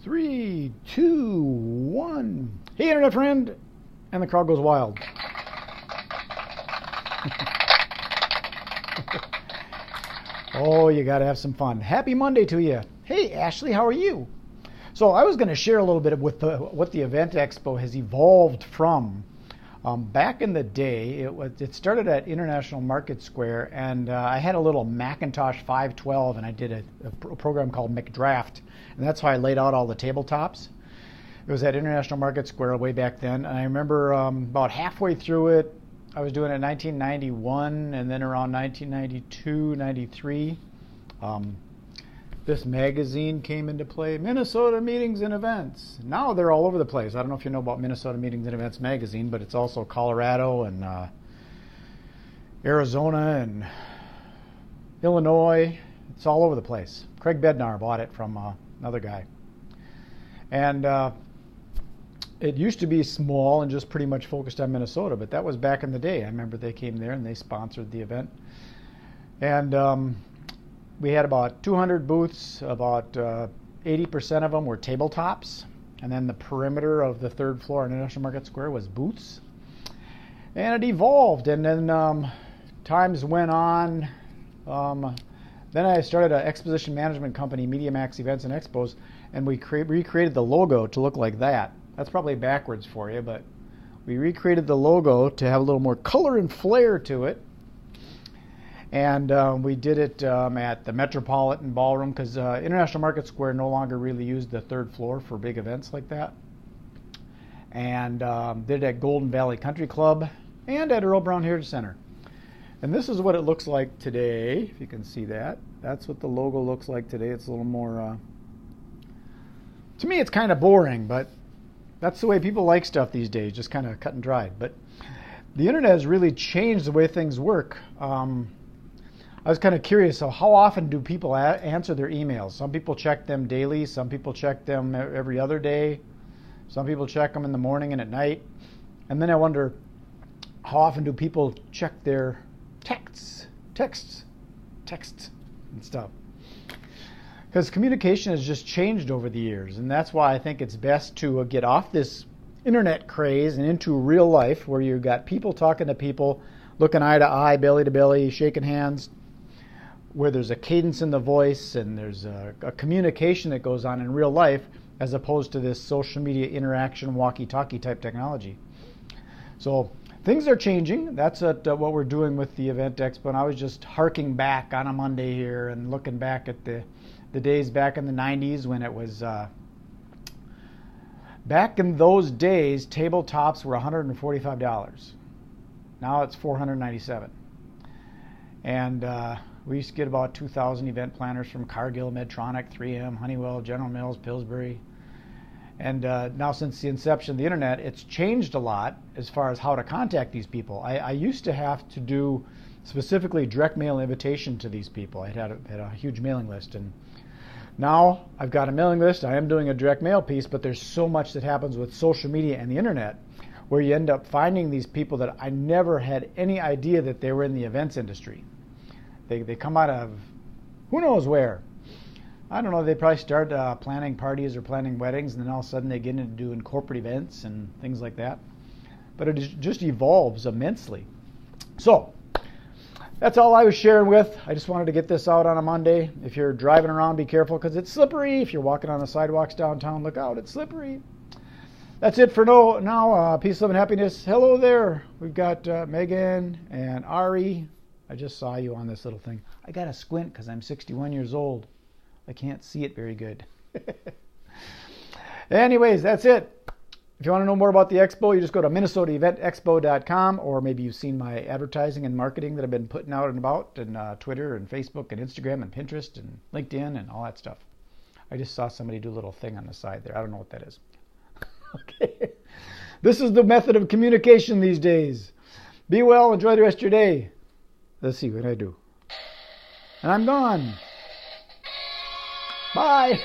3, 2, 1. Hey, internet friend. And the crowd goes wild. Oh, you got to have some fun. Happy Monday to you. Hey, Ashley, how are you? So I was going to share a little bit with what the Event Expo has evolved from. Back in the day, it started at International Market Square, and I had a little Macintosh 512, and I did a program called McDraft, and that's how I laid out all the tabletops. It was at International Market Square way back then, and I remember about halfway through it, I was doing it in 1991, and then around 1992, 93, this magazine came into play, Minnesota Meetings and Events. Now they're all over the place. I don't know if you know about Minnesota Meetings and Events magazine, but it's also Colorado and Arizona and Illinois. It's all over the place. Craig Bednar bought it from another guy. And it used to be small and just pretty much focused on Minnesota, but that was back in the day. I remember they came there and they sponsored the event. And we had about 200 booths, about 80% of them were tabletops, and then the perimeter of the third floor on International Market Square was booths. And it evolved, and then times went on. Then I started an exposition management company, MediaMax Events and Expos, and we recreated the logo to look like that. That's probably backwards for you, but we recreated the logo to have a little more color and flair to it. And we did it at the Metropolitan Ballroom because International Market Square no longer really used the third floor for big events like that. And did it at Golden Valley Country Club and at Earl Brown Heritage Center. And this is what it looks like today, if you can see that. That's what the logo looks like today. It's a little more, to me it's kind of boring, but that's the way people like stuff these days, just kind of cut and dried. But the internet has really changed the way things work. I was kind of curious, so how often do people answer their emails? Some people check them daily, some people check them every other day, some people check them in the morning and at night. And then I wonder, how often do people check their texts and stuff? Because communication has just changed over the years, and that's why I think it's best to get off this internet craze and into real life where you've got people talking to people, looking eye to eye, belly to belly, shaking hands, where there's a cadence in the voice and there's a communication that goes on in real life as opposed to this social media interaction, walkie-talkie type technology. So things are changing. That's what we're doing with the Event Expo, and I was just harking back on a Monday here and looking back at the days back in the 90s when it was, back in those days, tabletops were $145. Now it's $497. And we used to get about 2,000 event planners from Cargill, Medtronic, 3M, Honeywell, General Mills, Pillsbury. And now since the inception of the internet, it's changed a lot as far as how to contact these people. I used to have to do specifically direct mail invitation to these people. I had a huge mailing list, and now I've got a mailing list. I am doing a direct mail piece, but there's so much that happens with social media and the internet where you end up finding these people that I never had any idea that they were in the events industry. They come out of who knows where. I don't know, they probably start planning parties or planning weddings, and then all of a sudden they get into doing corporate events and things like that. But it just evolves immensely. So that's all I was sharing with. I just wanted to get this out on a Monday. If you're driving around, be careful because it's slippery. If you're walking on the sidewalks downtown, look out, it's slippery. That's it for now. Peace, love, and happiness. Hello there. We've got Megan and Ari. I just saw you on this little thing. I got to squint because I'm 61 years old. I can't see it very good. Anyways, that's it. If you want to know more about the Expo, you just go to minnesotaeventexpo.com, or maybe you've seen my advertising and marketing that I've been putting out and about, and Twitter and Facebook and Instagram and Pinterest and LinkedIn and all that stuff. I just saw somebody do a little thing on the side there. I don't know what that is. Okay. This is the method of communication these days. Be well. Enjoy the rest of your day. Let's see what I do. And I'm gone. Bye.